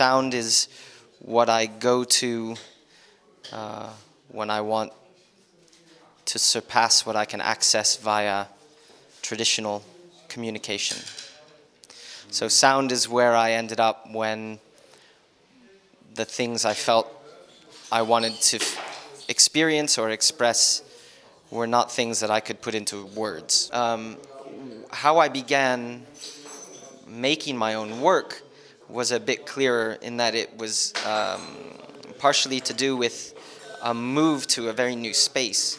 sound is what I go to when I want to surpass what I can access via traditional communication. So sound is where I ended up when the things I felt I wanted to experience or express were not things that I could put into words. How I began making my own work was a bit clearer in that it was partially to do with a move to a very new space.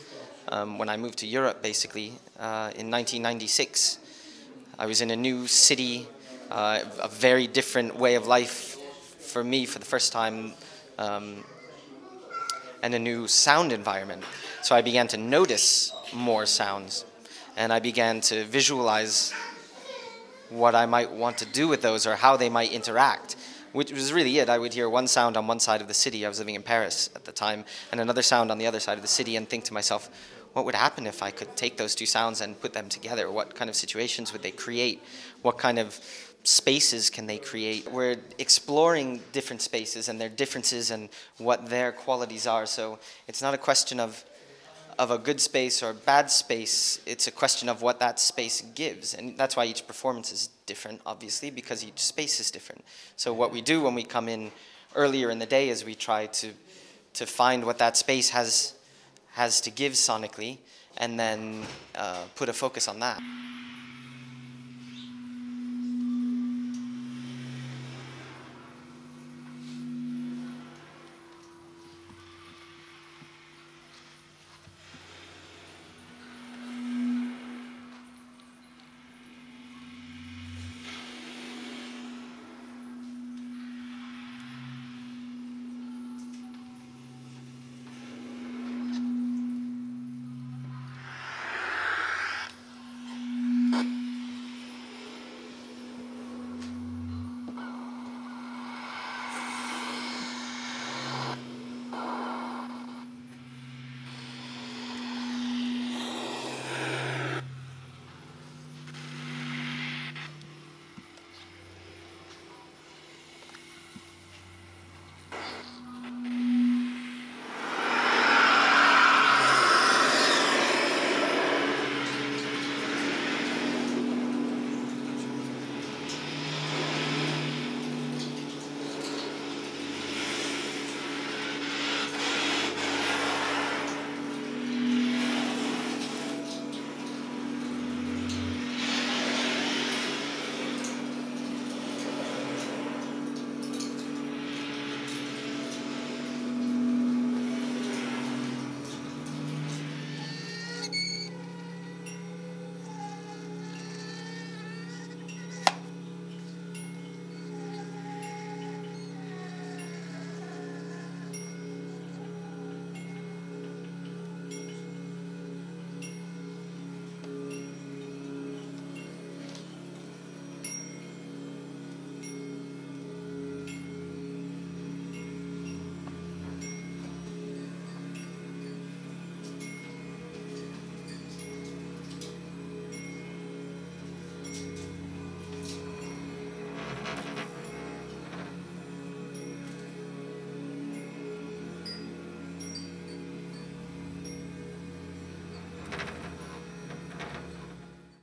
When I moved to Europe, basically, in 1996, I was in a new city, a very different way of life for me for the first time, and a new sound environment. So I began to notice more sounds, and I began to visualize what I might want to do with those or how they might interact, which was really it. I would hear one sound on one side of the city. I was living in Paris at the time, and another sound on the other side of the city, and think to myself, what would happen if I could take those two sounds and put them together? What kind of situations would they create? What kind of spaces can they create? We're exploring different spaces and their differences and what their qualities are. So it's not a question of a good space or bad space. It's a question of what that space gives. And that's why each performance is different, obviously, because each space is different. So what we do when we come in earlier in the day is we try to find what that space has to give sonically, and then put a focus on that.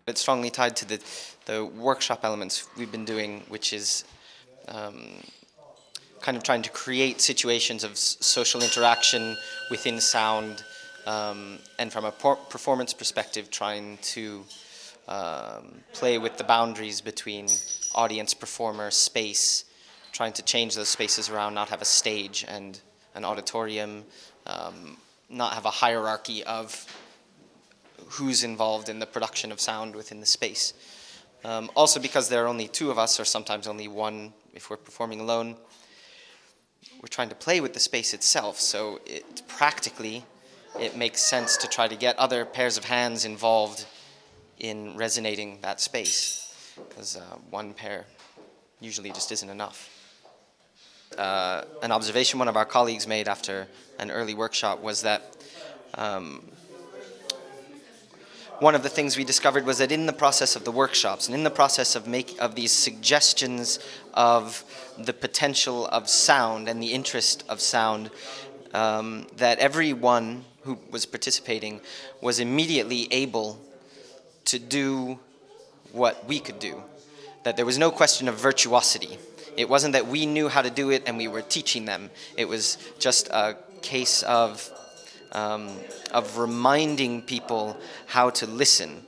It's strongly tied to the workshop elements we've been doing, which is kind of trying to create situations of social interaction within sound, and from a performance perspective, trying to play with the boundaries between audience, performer, space, trying to change those spaces around, not have a stage and an auditorium, not have a hierarchy of who's involved in the production of sound within the space. Also because there are only two of us, or sometimes only one if we're performing alone, we're trying to play with the space itself, so practically it makes sense to try to get other pairs of hands involved in resonating that space, because one pair usually just isn't enough. An observation one of our colleagues made after an early workshop was that one of the things we discovered was that in the process of the workshops and in the process of these suggestions of the potential of sound and the interest of sound, that everyone who was participating was immediately able to do what we could do. That there was no question of virtuosity. It wasn't that we knew how to do it and we were teaching them. It was just a case of reminding people how to listen.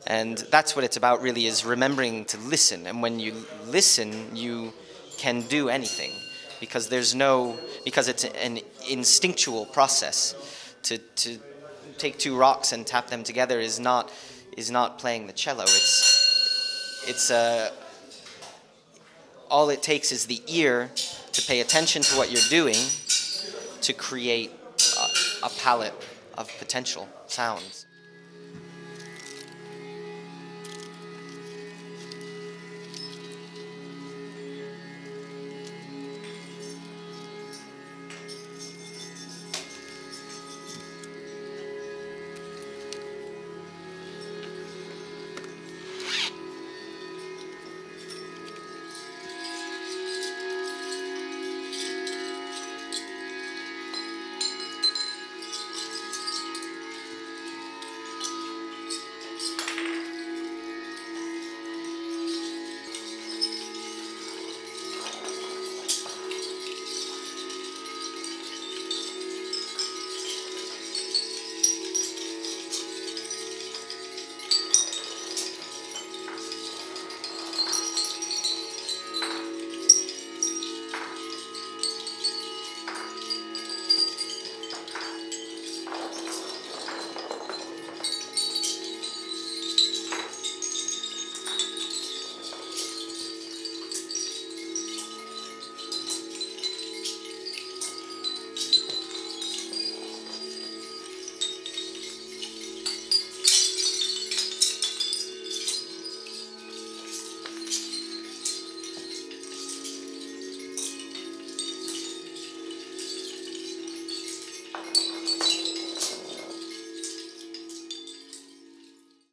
And that's what it's about, really, is remembering to listen. And when you listen, you can do anything, because it's an instinctual process. To take two rocks and tap them together is not playing the cello. All it takes is the ear to pay attention to what you're doing to create a palette of potential sounds.